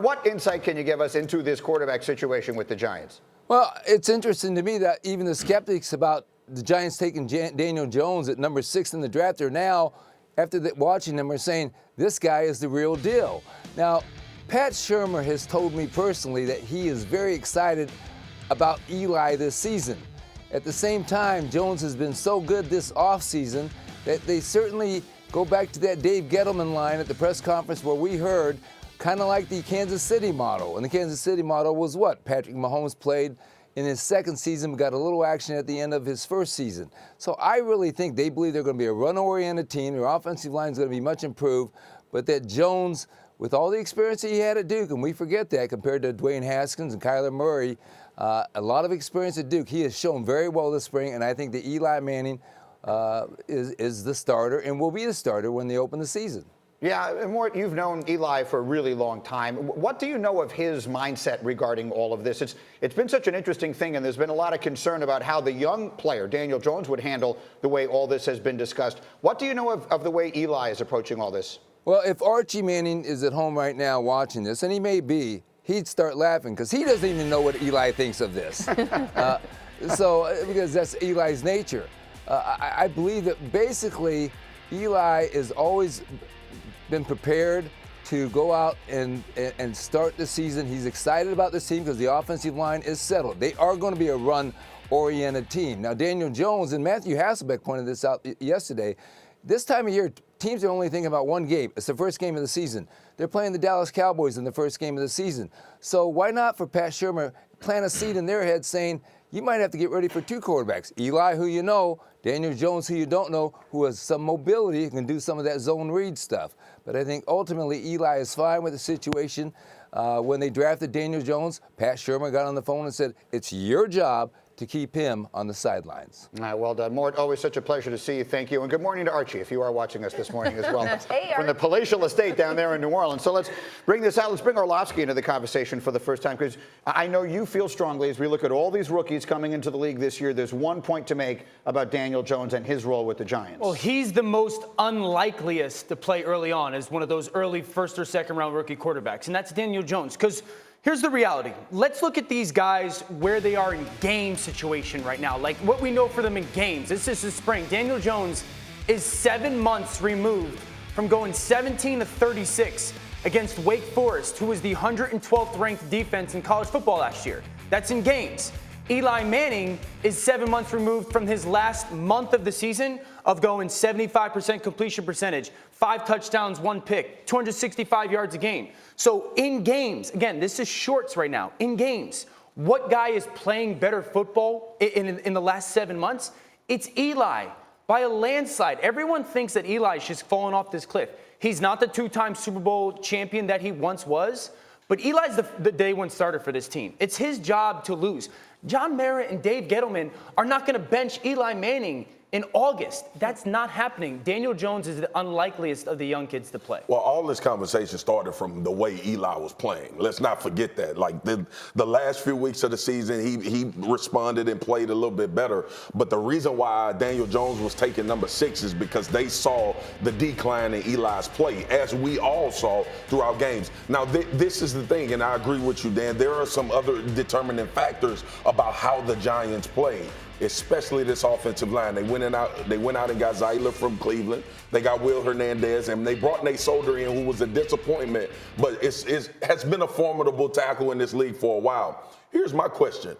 What insight can you give us into this quarterback situation with the Giants? Well, it's interesting to me that even the skeptics about the Giants taking Daniel Jones at number 6 in the draft are now, after watching him, are saying this guy is the real deal. Now, Pat Shurmur has told me personally that he is very excited about Eli this season. At the same time, Jones has been so good this offseason that they certainly go back to that Dave Gettleman line at the press conference where we heard kind of like the Kansas City model. And the Kansas City model was what? Patrick Mahomes played in his second season, got a little action at the end of his first season. So I really think they believe they're going to be a run-oriented team. Their offensive line is going to be much improved, but that Jones, with all the experience that he had at Duke, and we forget that compared to Dwayne Haskins and Kyler Murray, a lot of experience at Duke. He has shown very well this spring, and I think that Eli Manning is the starter and will be the starter when they open the season. Yeah, and Mort, you've known Eli for a really long time. What do you know of his mindset regarding all of this? It's been such an interesting thing, and there's been a lot of concern about how the young player, Daniel Jones, would handle the way all this has been discussed. What do you know of the way Eli is approaching all this? Well, if Archie Manning is at home right now watching this, and he may be, he'd start laughing because he doesn't even know what Eli thinks of this. Because that's Eli's nature. I believe that basically Eli has always been prepared to go out and start the season. He's excited about this team because the offensive line is settled. They are going to be a run-oriented team. Now, Daniel Jones and Matthew Hasselbeck pointed this out yesterday. This time of year, teams are only thinking about one game. It's the first game of the season. They're playing the Dallas Cowboys in the first game of the season. So why not, for Pat Shurmur, plant a seed in their head saying, you might have to get ready for 2 quarterbacks. Eli, who you know, Daniel Jones, who you don't know, who has some mobility, can do some of that zone read stuff. But I think ultimately Eli is fine with the situation. When they drafted Daniel Jones, Pat Shurmur got on the phone and said, it's your job to keep him on the sidelines. All right, well done. Mort, always such a pleasure to see you. Thank you. And good morning to Archie, if you are watching us this morning as well. Hey, from the palatial estate down there in New Orleans. So let's bring this out. Let's bring Orlovsky into the conversation for the first time, because I know you feel strongly as we look at all these rookies coming into the league this year, there's one point to make about Daniel Jones and his role with the Giants. Well, he's the most unlikeliest to play early on as one of those early first or second round rookie quarterbacks, and that's Daniel Jones. Because here's the reality. Let's look at these guys where they are in game situation right now. Like what we know for them in games. This is the spring. Daniel Jones is 7 months removed from going 17-36 against Wake Forest, who was the 112th ranked defense in college football last year. That's in games. Eli Manning is 7 months removed from his last month of the season of going 75% completion percentage, 5 touchdowns, 1 pick, 265 yards a game. So in games, again, this is shorts right now, in games, what guy is playing better football in the last 7 months? It's Eli by a landslide. Everyone thinks that Eli's just fallen off this cliff. He's not the 2-time Super Bowl champion that he once was, but Eli's the day one starter for this team. It's his job to lose. John Mara and Dave Gettleman are not going to bench Eli Manning in August. That's not happening. Daniel Jones is the unlikeliest of the young kids to play. Well, all this conversation started from the way Eli was playing. Let's not forget that. Like the last few weeks of the season, he responded and played a little bit better. But the reason why Daniel Jones was taking number 6 is because they saw the decline in Eli's play, as we all saw throughout games. Now, this is the thing, and I agree with you, Dan. There are some other determining factors about how the Giants played, especially this offensive line. They went out and got Zyler from Cleveland. They got Will Hernandez, and they brought Nate Solder in, who was a disappointment, but it has been a formidable tackle in this league for a while. Here's my question.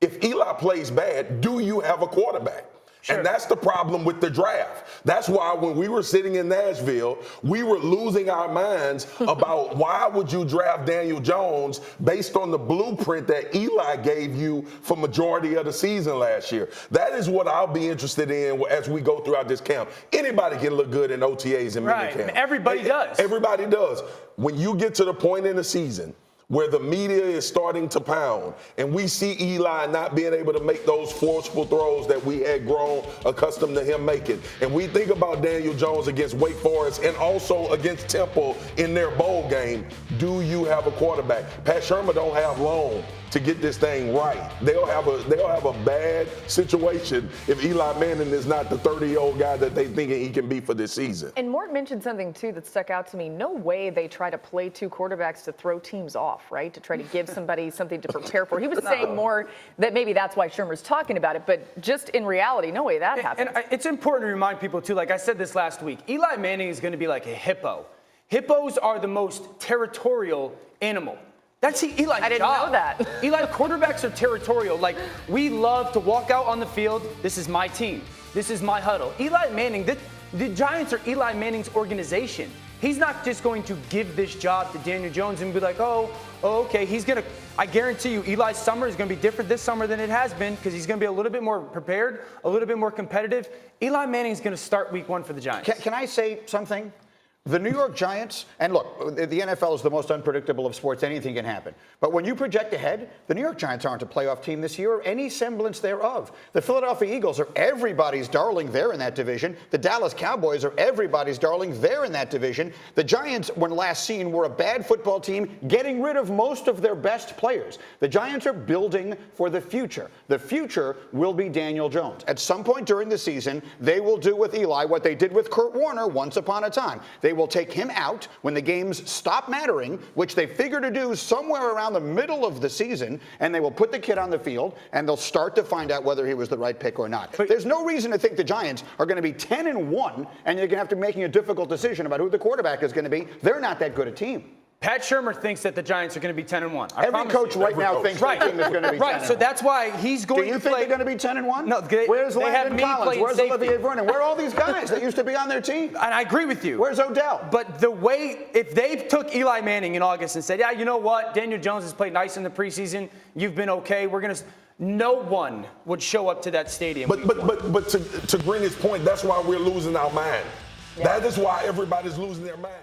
If Eli plays bad, do you have a quarterback? Sure. And that's the problem with the draft. That's why when we were sitting in Nashville, we were losing our minds about why would you draft Daniel Jones based on the blueprint that Eli gave you for majority of the season last year. That is what I'll be interested in as we go throughout this camp. Anybody can look good in OTAs and minicamp. Everybody does. Everybody does. When you get to the point in the season where the media is starting to pound, and we see Eli not being able to make those forceful throws that we had grown accustomed to him making, and we think about Daniel Jones against Wake Forest and also against Temple in their bowl game, do you have a quarterback? Pat Shermer don't have long to get this thing right. They'll have a bad situation if Eli Manning is not the 30-year-old guy that they thinking he can be for this season. And Mort mentioned something, too, that stuck out to me. No way they try to play two quarterbacks to throw teams off, right, to try to give somebody something to prepare for. He was saying more that maybe that's why Shermer's talking about it, but just in reality, no way that happens. And it's important to remind people, too, like I said this last week, Eli Manning is going to be like a hippo. Hippos are the most territorial animal. That's Eli's job. I didn't know that. Eli, quarterbacks are territorial. Like, we love to walk out on the field. This is my team. This is my huddle. Eli Manning, the Giants are Eli Manning's organization. He's not just going to give this job to Daniel Jones and be like, oh, okay. I guarantee you, Eli's summer is going to be different this summer than it has been because he's going to be a little bit more prepared, a little bit more competitive. Eli Manning is going to start week 1 for the Giants. Can I say something? The New York Giants, and look, the NFL is the most unpredictable of sports. Anything can happen. But when you project ahead, the New York Giants aren't a playoff team this year or any semblance thereof. The Philadelphia Eagles are everybody's darling. They're in that division. The Dallas Cowboys are everybody's darling. They're in that division. The Giants, when last seen, were a bad football team, getting rid of most of their best players. The Giants are building for the future. The future will be Daniel Jones. At some point during the season, they will do with Eli what they did with Kurt Warner once upon a time. They will take him out when the games stop mattering, which they figure to do somewhere around the middle of the season, and they will put the kid on the field, and they'll start to find out whether he was the right pick or not. There's no reason to think the Giants are going to be 10-1, and you're going to have to be making a difficult decision about who the quarterback is going to be. They're not that good a team. Pat Shermer thinks that the Giants are going to be 10-1. Every coach right now thinks the team is going to be 10-1. Right, so that's why he's going to play. Do you think they're going to be 10-1? No, where's they have Landon me Collins? playing Where's safety. Olivier Vernon? Where are all these guys that used to be on their team? And I agree with you. Where's Odell? But the way, if they took Eli Manning in August and said, yeah, you know what, Daniel Jones has played nice in the preseason, you've been okay, we're going to... No one would show up to that stadium. But to Green's point, that's why we're losing our mind. Yeah. That is why everybody's losing their mind.